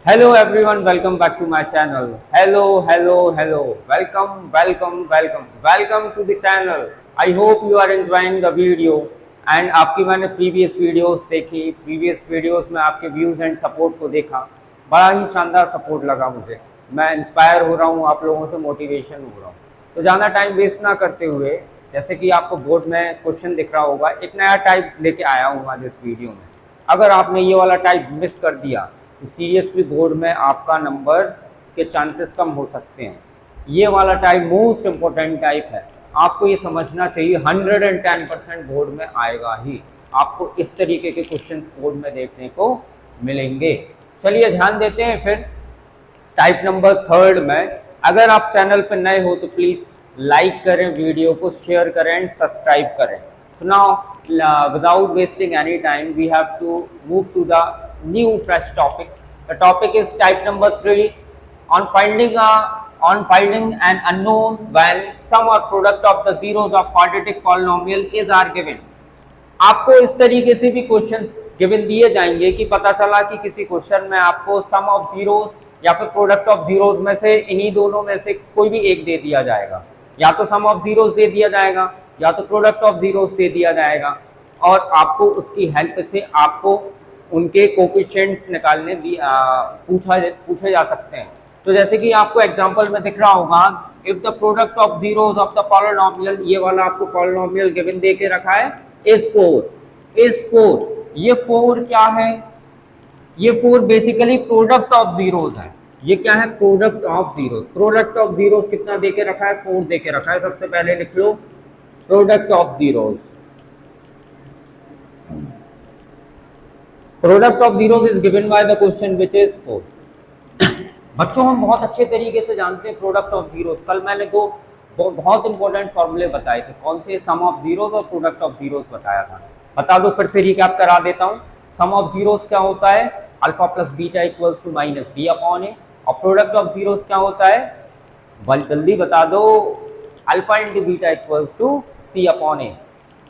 Hello everyone, welcome back to my channel. Hello. Welcome to the channel. I hope you are enjoying the video. And आपकी मैंने previous videos देखी, previous videos में आपके views and support को देखा, बड़ा ही शानदार सपोर्ट लगा मुझे। मैं इंस्पायर हो रहा हूँ, आप लोगों से मोटिवेशन हो रहा हूँ। तो ज़्यादा टाइम वेस्ट ना करते हुए, जैसे कि आपको बोर्ड में क्वेश्चन दिख रहा होगा, एक नया टाइप लेके आया हूँ आज इस वीडियो में। अगर आपने ये वाला टाइप मिस कर दिया तो सीरियसली बोर्ड में आपका नंबर के चांसेस कम हो सकते हैं। ये वाला टाइप मोस्ट इम्पोर्टेंट टाइप है, आपको ये समझना चाहिए। 110% बोर्ड में आएगा ही, आपको इस तरीके के क्वेश्चंस बोर्ड में देखने को मिलेंगे। चलिए ध्यान देते हैं फिर टाइप नंबर थर्ड में। अगर आप चैनल पर नए हो तो प्लीज़ लाइक करें, वीडियो को शेयर करें एंड सब्सक्राइब करें। So now, without wasting any time, we have to move to the new fresh topic. The topic is type number 3 on finding an unknown when sum or product of the zeros of quadratic polynomial is are given. आपको इस तरीके से भी questions given दिए जाएंगे कि पता चला कि किसी क्वेश्चन में आपको सम ऑफ जीरोस या फिर प्रोडक्ट ऑफ जीरोस में से इन्हीं दोनों में से कोई भी एक दे दिया जाएगा, या तो सम ऑफ जीरोस दे दिया जाएगा या तो प्रोडक्ट ऑफ जीरोस दे दिया जाएगा, और आपको उसकी हेल्प से आपको उनके कोफिशिएंट्स निकालने पूछे जा सकते हैं। तो जैसे कि आपको एग्जांपल में दिख रहा होगा, if the product of zeros of the polynomial, ये वाला आपको पॉलिनोमियल गिवन दे के रखा है, इज 4। ये 4 क्या है? ये 4 बेसिकली प्रोडक्ट ऑफ जीरोस है। ये क्या है? Product of zeros. Product of zeros कितना दे के रखा है? 4 दे के रखा है। सबसे पहले लिख लो product of zeros. Product of zeros is given by the question which is 4। बच्चों हम बहुत अच्छे तरीके से जानते हैं प्रोडक्ट ऑफ जीरोस। कल मैंने दो बहुत इंपॉर्टेंट फॉर्मूले बताए थे। कौन से? सम ऑफ जीरोस और प्रोडक्ट ऑफ जीरोस बताया था। बता दो, फिर से रिकैप करा देता हूँ। सम ऑफ जीरोस क्या होता है? Alpha plus beta equals to minus B upon A. और प्रोडक्ट ऑफ जीरोस क्या होता है? जल्दी बता दो। Alpha into beta equals to C upon A.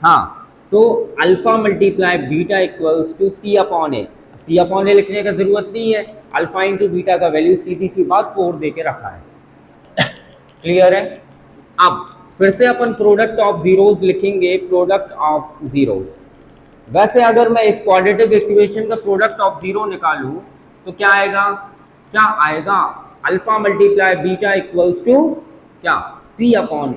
हाँ, तो alpha multiply beta equals to C upon A. C upon A लिखने का जरूरत नहीं है, अल्फा इंटू बीटा का वैल्यू सीधी सी बात 4 दे के रखा है। क्लियर है? अब फिर से अपन प्रोडक्ट ऑफ जीरोस लिखेंगे। प्रोडक्ट ऑफ जीरोस, वैसे अगर मैं इस क्वाड्रेटिक इक्वेशन का प्रोडक्ट ऑफ जीरो निकालूं तो क्या आएगा? Alpha multiply beta equals to क्या? C upon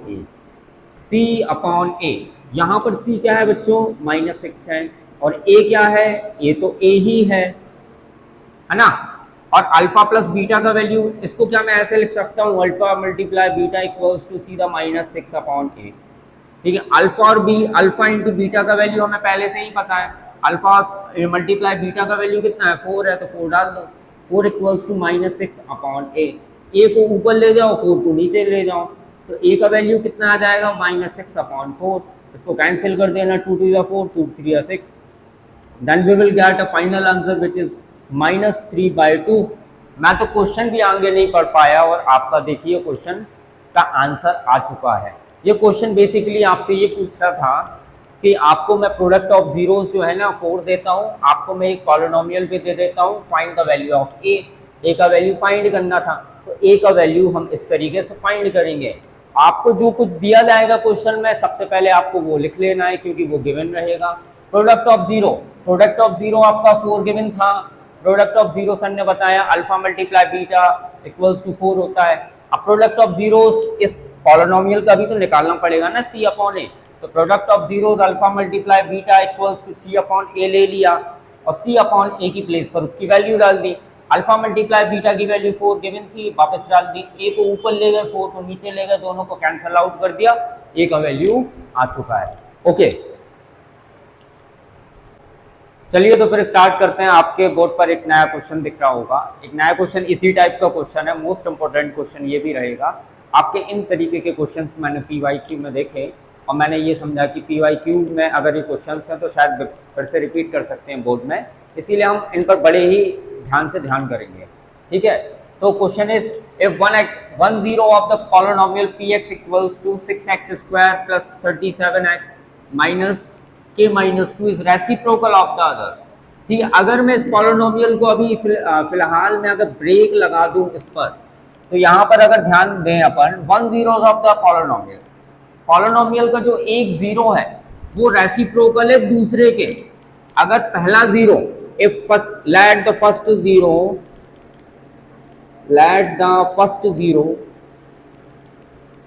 A. यहां पर सी क्या है बच्चों? -6 है। और ए क्या है? ए तो ए ही है ना। और अल्फा प्लस बीटा का वैल्यू, इसको क्या मैं ऐसे लिख सकता हूँ? Alpha multiply beta equals to सीधा -6 अपॉन ए। ठीक है, अल्फा इंटू बीटा का वैल्यू हमें पहले से ही पता है। अल्फा मल्टीप्लाई बीटा का वैल्यू कितना है? 4 है, तो 4 डाल दो। 4 equals to -6 upon A. A को ऊपर ले जाओ, 4 को नीचे ले जाओ, तो ए का वैल्यू कितना आ जाएगा? -6 अपॉन 4। इसको कैंसिल कर देना, 2 2 या 4, 2 3 या 6। Then we will get a final answer which is -3/2। मैं तो क्वेश्चन भी आगे नहीं पढ़ पाया और आपका देखिए क्वेश्चन का आंसर आ चुका है। ये क्वेश्चन बेसिकली आपसे ये पूछ रहा था कि आपको मैं प्रोडक्ट ऑफ जीरोस जो है ना 4 देता हूँ, आपको मैं एक पॉलिनोमियल भी दे देता हूँ, फाइंड द वैल्यू ऑफ ए। ए का वैल्यू फाइंड करना था, तो ए का वैल्यू हम इस तरीके से फाइंड करेंगे। आपको जो कुछ दिया जाएगा क्वेश्चन में, सबसे पहले आपको वो लिख लेना है क्योंकि वो गिवन रहेगा। प्रोडक्ट ऑफ जीरो आपका 4 गिवन था। प्रोडक्ट ऑफ जीरो सर ने बताया alpha multiply beta equals to 4 होता है। अब प्रोडक्ट ऑफ जीरोस इस पॉलिनोमियल का भी तो निकालना पड़ेगा ना, सी अपॉन ए। तो product of zeros alpha multiply beta equals to C upon A ले लिया, और सी अपॉन ए की प्लेस पर उसकी वैल्यू डाल दी। अल्फा मल्टीप्लाई बीटा की वैल्यू 4 गिवन थी, वापस डाल दी। ए को ऊपर ले गए, 4 को नीचे ले गए, दोनों को कैंसल आउट कर दिया, ए का वैल्यू आ चुका है। ओके, चलिए तो फिर स्टार्ट करते हैं। आपके बोर्ड पर एक नया क्वेश्चन दिख रहा होगा। एक नया क्वेश्चन इसी टाइप का क्वेश्चन है, मोस्ट इंपोर्टेंट क्वेश्चन ये भी रहेगा। आपके इन तरीके के क्वेश्चंस मैंने पीवाईक्यू में देखे, और मैंने ये समझा कि पीवाईक्यू में अगर ये क्वेश्चंस हैं तो शायद फिर से रिपीट कर सकते हैं बोर्ड में, इसीलिए हम इन पर बड़े ही ध्यान करेंगे। ठीक है, तो question is if one zero of the polynomial px equals to 6x square plus 37x minus k-2 is reciprocal of the other. ठीक है, अगर मैं इस पॉलिनोमियल को अभी फिलहाल में अगर ब्रेक लगा दूं इस पर, तो यहाँ पर अगर ध्यान दें अपन, 1 zeros of the polynomial, polynomial का जो एक जीरो है वो रेसिप्रोकल है दूसरे के। अगर पहला zero, if first let the first zero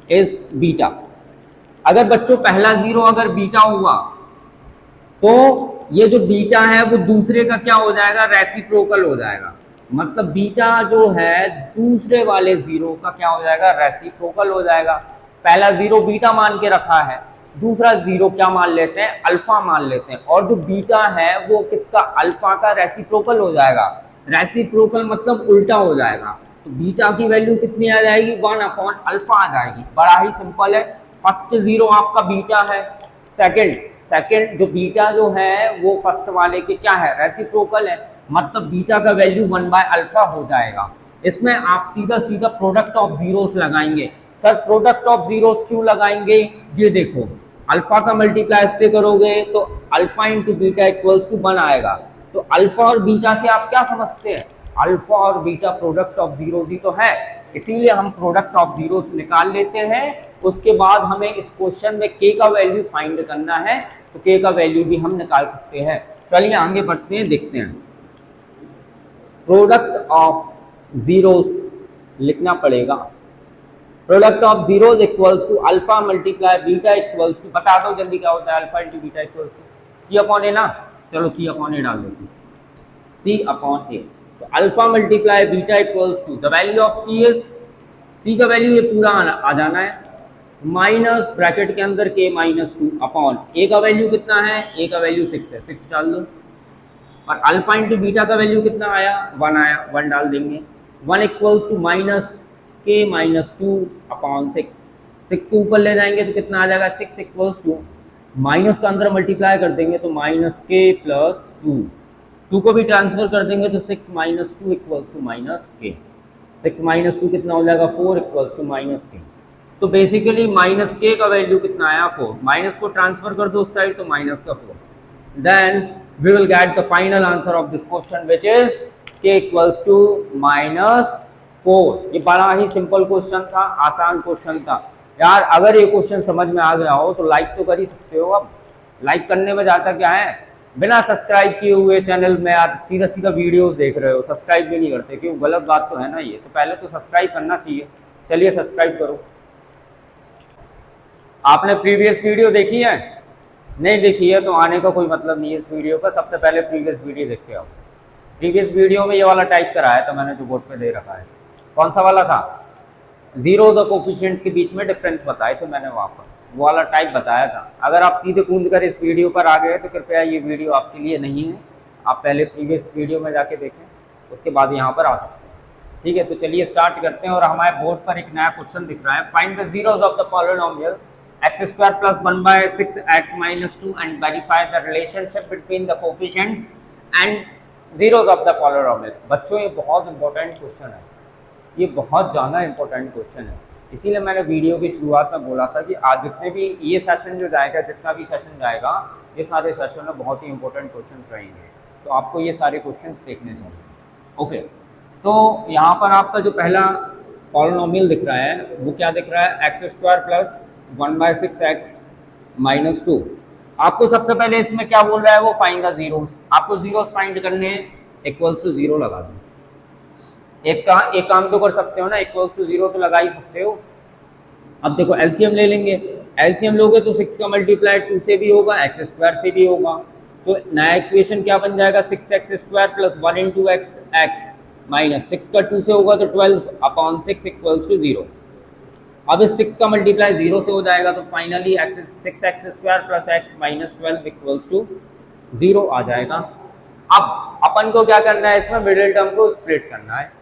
is beta, अगर बच्चों पहला जीरो अगर बीटा हुआ तो ये जो बीटा है वो दूसरे का क्या हो जाएगा, रेसिप्रोकल हो जाएगा। मतलब बीटा जो है दूसरे वाले जीरो का क्या हो जाएगा, रेसिप्रोकल हो जाएगा। पहला जीरो बीटा मान के रखा है, दूसरा जीरो क्या मान लेते हैं, अल्फा मान लेते हैं, और जो बीटा है वो किसका, अल्फा का रेसिप्रोकल हो जाएगा। रेसिप्रोकल मतलब उल्टा हो जाएगा, तो बीटा की वैल्यू कितनी आ जाएगी, 1/अल्फा आ जाएगी। बड़ा ही सिंपल है। फर्स्ट जीरो आपका बीटा है, सेकंड जो बीटा जो है वो फर्स्ट वाले के क्या है, रेसिप्रोकल है, मतलब बीटा का वैल्यू 1/अल्फा हो जाएगा। इसमें आप सीधा सीधा प्रोडक्ट ऑफ जीरोस लगाएंगे। सर प्रोडक्ट ऑफ जीरोस क्यों लगाएंगे, ये देखो, अल्फा का मल्टीप्लाई इससे करोगे तो alpha into beta equals to 1 आएगा। तो अल्फा और बीटा से आप क्या समझते हैं, अल्फा और बीटा प्रोडक्ट ऑफ जीरोस ही तो है, इसीलिए हम प्रोडक्ट ऑफ जीरोस निकाल लेते हैं। उसके बाद हमें इस क्वेश्चन में के का वैल्यू फाइंड करना है, तो के का वैल्यू भी हम निकाल सकते हैं। चलिए आगे बढ़ते हैं, देखते हैं। प्रोडक्ट ऑफ जीरोस लिखना पड़ेगा, product of zeros equals to alpha multiply beta equals to, बता दो जल्दी क्या होता है, alpha into beta equals to C upon A ना, चलो सी अपॉन ए डाल देते हैं, सी अपॉन ए। तो alpha multiply beta equals to the value of C is, C का वैल्यू ये पूरा आ जाना है, माइनस ब्रैकेट के अंदर के -2 अपॉन ए का वैल्यू कितना है, ए का वैल्यू 6 है, 6 डाल दो, और अल्फा इंटू बीटा का वैल्यू कितना आया, 1 आया, 1 डाल देंगे। 1 इक्वल्स टू माइनस के -2 अपॉन 6, 6 को ऊपर ले जाएंगे तो कितना आ जाएगा, 6 इक्वल्स टू, माइनस का अंदर मल्टीप्लाई कर देंगे तो -k + 2, 2 को भी ट्रांसफर कर देंगे तो 6 - 2 इक्वल्स टू -k, 6 - 2 कितना हो जाएगा, 4 इक्वल्स टू -k। तो बेसिकली -k का वैल्यू कितना आया, 4, माइनस को ट्रांसफर कर दो उस साइड तो माइनस का 4, then we will get the final answer of this question which is k equals to -4। ये बड़ा ही सिंपल क्वेश्चन था, आसान क्वेश्चन था यार। अगर ये क्वेश्चन समझ में आ गया हो तो लाइक तो कर ही सकते हो। अब लाइक करने में जाता क्या है, बिना सब्सक्राइब किए हुए चैनल में आप सीधा सीधा वीडियोस देख रहे हो, सब्सक्राइब भी नहीं करते, क्यों, गलत बात तो है ना ये, तो पहले तो सब्सक्राइब करना चाहिए। चलिए सब्सक्राइब करो। आपने प्रीवियस वीडियो देखी है, नहीं देखी है तो आने का कोई मतलब नहीं है इस वीडियो का, सबसे पहले प्रीवियस वीडियो देख के आओ। प्रीवियस वीडियो में ये वाला टाइप कराया था मैंने जो बोर्ड पे दे रखा है, कौन सा वाला था, जीरो द कोफिशिएंट्स के बीच में डिफरेंस बताए थे मैंने वहाँ पर, वो वाला टाइप बताया था। अगर आप सीधे कूद कर इस वीडियो पर आ गए तो कृपया ये वीडियो आपके लिए नहीं है, आप पहले प्रीवियस वीडियो में जाके देखें, उसके बाद यहाँ पर आ सकते हैं। ठीक है, तो चलिए स्टार्ट करते हैं। और हमारे बोर्ड पर एक नया क्वेश्चन दिख रहा है, find the zeros of the polynomial x² + 1/6x - 2 and verify the relationship between the coefficients and zeros of the polynomial। बच्चों ये बहुत इंपॉर्टेंट क्वेश्चन है, ये बहुत ज़्यादा इंपॉर्टेंट क्वेश्चन है, इसीलिए मैंने वीडियो की शुरुआत में बोला था कि आज जितने भी ये सेशन जो जाएगा, जितना भी सेशन जाएगा, ये सारे सेशन में बहुत ही इंपॉर्टेंट क्वेश्चंस रहेंगे, तो आपको ये सारे क्वेश्चंस देखने चाहिए। ओके, तो यहाँ पर आपका जो पहला पॉलिनोमियल दिख रहा है वो क्या दिख रहा है, x² + 1/6x - 2। आपको सबसे पहले इसमें क्या बोल रहा है, वो फाइंड द जीरोस, आपको जीरोस फाइंड करने हैं, इक्वल्स टू 0 लगा दो। एक काम तो कर सकते हो ना, इक्वल्स टू 0 तो लगा ही सकते हो। अब देखो एलसीएम ले लेंगे, एलसीएम लोगे तो 6 का मल्टीप्लाई 2 से भी होगा, x² से भी होगा, तो नया इक्वेशन क्या बन जाएगा, 6x² + 1 × x माइनस 6 का 2 से होगा तो 12/6 इक्वल्स टू 0। अब इस 6 का मल्टीप्लाई 0 से हो जाएगा तो finally 6x² + x - 12 equals to 0 आ जाएगा। अब अपन को क्या करना है, इसमें मिडिल टर्म को स्प्लिट करना है।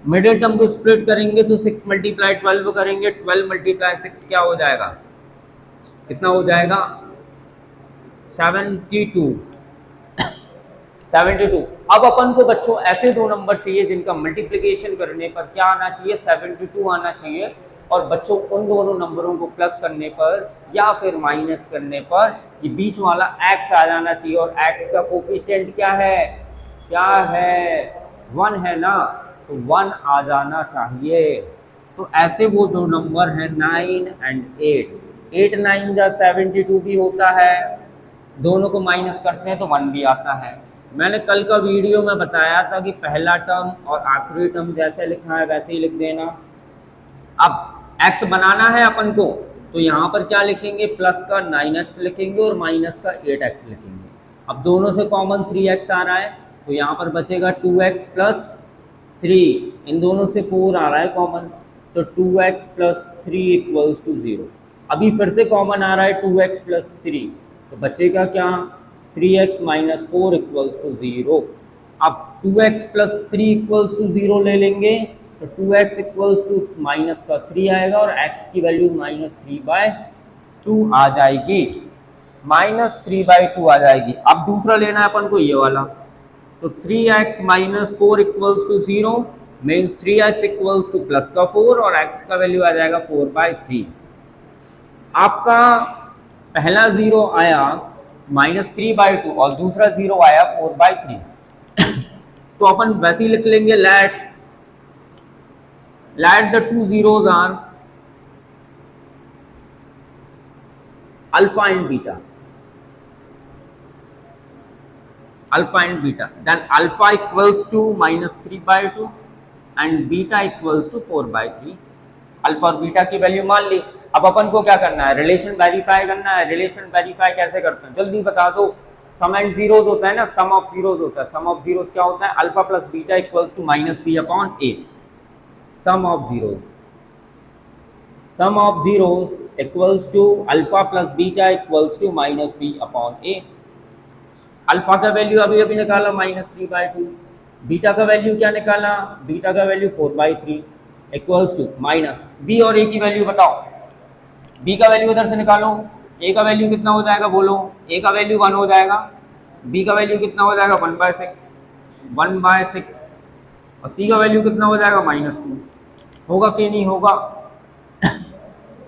मिडिल टर्म को स्प्लिट करेंगे तो 6 × 12 करेंगे, 12 × 6 क्या हो जाएगा, कितना हो जाएगा, 72। अब अपन को बच्चों ऐसे दो नंबर चाहिए जिनका मल्टीप्लिकेशन करने पर क्या आना चाहिए, 72 आना चाहिए, और बच्चों उन दोनों नंबरों को प्लस करने पर या फिर माइनस करने पर ये बीच वाला x आ जाना चाहिए, और x का कोफिशिएंट क्या है, क्या है, 1 है ना, तो 1 आ जाना चाहिए। तो ऐसे वो दो नंबर हैं 9 एंड 8। 8 9 जा 72 भी होता है, दोनों को माइनस करते हैं तो 1 भी आता है। मैंने कल का वीडियो में बताया था कि पहला टर्म और आखिरी टर्म जैसे लिखा है वैसे ही लिख देना। अब x बनाना है अपन को, तो यहाँ पर क्या लिखेंगे, प्लस का 9x लिखेंगे और माइनस का 8x लिखेंगे। अब दोनों से कॉमन 3x आ रहा है, तो यहाँ पर बचेगा 2x प्लस 3, इन दोनों से 4 आ रहा है कॉमन, तो 2x प्लस 3 इक्वल्स टू 0। अभी फिर से कॉमन आ रहा है 2x प्लस 3, तो बचेगा क्या, 3x माइनस 4 इक्वल्स टू 0। अब 2x प्लस 3 इक्वल्स टू 0 ले लेंगे, तो 2x इक्वल्स टू माइनस का 3 आएगा और x की वैल्यू माइनस 3/2 आ जाएगी, माइनस 3/2 आ जाएगी। अब दूसरा लेना है अपन को ये वाला, तो 3x minus 4 equals to 0 means 3x equals to plus का 4 और x का वैल्यू आ जाएगा 4/3। आपका पहला 0 आया माइनस 3/2 और दूसरा 0 आया 4/3। तो अपन वैसे ही लिख लेंगे, late the two zeros are alpha and beta, then alpha equals to minus 3/2 and beta equals to 4/3। Alpha और बीटा की वैल्यू मान ली। अब अपन को क्या करना है, रिलेशन वेरीफाई करना है। रिलेशन वेरीफाई कैसे करते हैं जल्दी बता दो। सम एंड जीरोस होता है ना, सम ऑफ जीरोस होता है। सम ऑफ जीरोस क्या होता है, alpha plus beta equals to minus B upon A. Sum of zeros equals to alpha plus beta equals to minus B upon A. Alpha का वैल्यू अभी अभी निकाला माइनस 3/2, बीटा का वैल्यू क्या निकाला, बीटा का value 4/3 equals to minus B और A की वैल्यू बताओ। बी का वैल्यू इधर से निकालो, ए का वैल्यू कितना हो जाएगा बोलो, ए का वैल्यू 1 हो जाएगा, बी का वैल्यू कितना हो जाएगा 1/6 और सी का वैल्यू कितना हो जाएगा -2। होगा कि नहीं होगा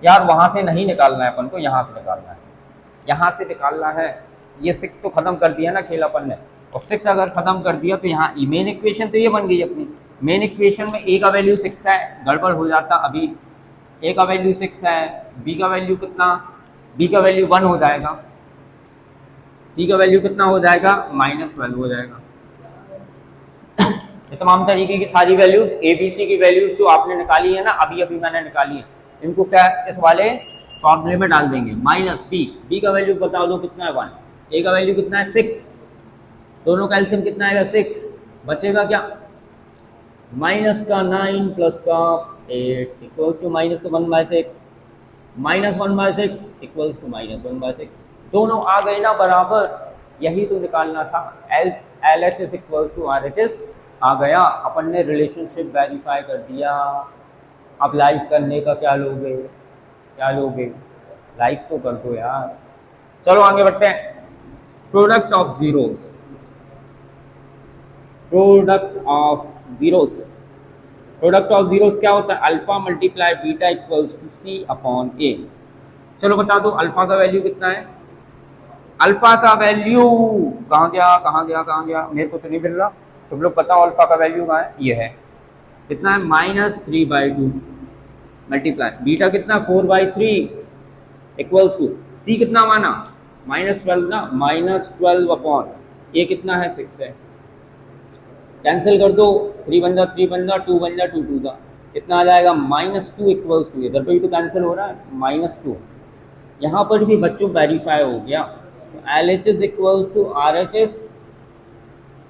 यार, वहां से नहीं निकालना है अपन को, यहाँ से निकालना है, यहाँ से निकालना है। ये 6 तो खत्म कर दिया ना खेल अपन ने, और 6 अगर खत्म कर दिया तो यहाँ मेन इक्वेशन तो ये बन गई अपनी। मेन इक्वेशन में ए का वैल्यू 6 है, गड़बड़ हो जाता अभी। ए का वैल्यू 6 है, बी का वैल्यू कितना, बी का वैल्यू 1 हो जाएगा, सी का वैल्यू कितना हो जाएगा -12 हो जाएगा। ये तमाम तरीके की सारी वैल्यूज ए बी सी की वैल्यूज जो आपने निकाली है ना, अभी अभी मैंने निकाली है, इनको क्या इस वाले फॉर्मूले में डाल देंगे। माइनस बी, बी का वैल्यू बता दो कितना है 1, ए का वैल्यू कितना है 6, दोनों का एलसीएम कितना आएगा 6, बचेगा क्या माइनस का 9 प्लस का 8 इक्वल्स टू माइनस का 1/6, -1/6 इक्वल्स टू -1/6। दोनों आ गए ना बराबर, यही तो निकालना था। LHS इक्वल्स टू RHS आ गया, अपन ने रिलेशनशिप वेरीफाई कर दिया। अब लाइक करने का क्या लोगे, क्या लोगे, लाइक तो कर दो यार। चलो आगे बढ़ते हैं। Product of zeros, product of zeros क्या होता है, alpha multiply beta equals to C upon A. चलो बता दो अल्फा का वैल्यू कितना है, अल्फा का वैल्यू कहाँ गया, मेरे को तो नहीं मिल रहा, तुम लोग बताओ अल्फा का वैल्यू कहाँ है, ये है कितना है -3/2 मल्टीप्लाई बीटा कितना 4/3 इक्वल्स टू सी कितना माना -12 ना, -12 अपॉन ए कितना है 6 है, कैंसिल कर दो, 3 बन जा 3 बन जा, 2 बन जा 2 2 का कितना आ जाएगा -2 इक्वल्स टू, इधर पे भी तो कैंसिल हो रहा है -2, यहाँ पर भी बच्चों वेरीफाई हो गया। तो LHS equals to RHS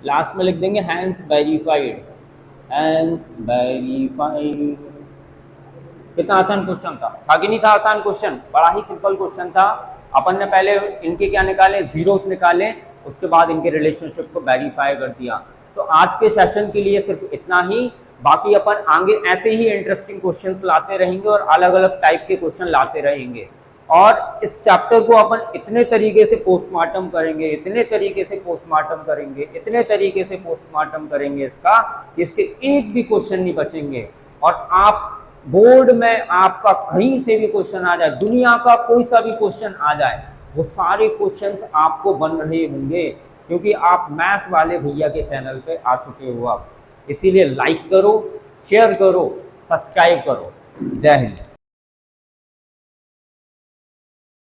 last में लिख देंगे हैंस वेरीफाइड, कितना आसान क्वेश्चन था कि नहीं था, आसान क्वेश्चन, बड़ा ही सिंपल क्वेश्चन था। अपन ने पहले इनके क्या निकाले, जीरोस निकाले, उसके बाद इनके रिलेशनशिप को वेरीफाई कर दिया। तो आज के सेशन के लिए सिर्फ इतना ही, बाकी अपन आगे ऐसे ही इंटरेस्टिंग क्वेश्चंस लाते रहेंगे और अलग अलग टाइप के क्वेश्चन लाते रहेंगे। और इस चैप्टर को अपन इतने तरीके से पोस्टमार्टम करेंगे, इतने तरीके से पोस्टमार्टम करेंगे इसका, इसके एक भी क्वेश्चन नहीं बचेंगे। और आप बोर्ड में आपका कहीं से भी क्वेश्चन आ जाए, दुनिया का कोई सा भी क्वेश्चन आ जाए, वो सारे क्वेश्चंस आपको बन रहे होंगे। क्योंकि आप मैथ्स वाले भैया के चैनल पे आ चुके हो आप, इसीलिए लाइक करो, शेयर करो, सब्सक्राइब करो। जय हिंद।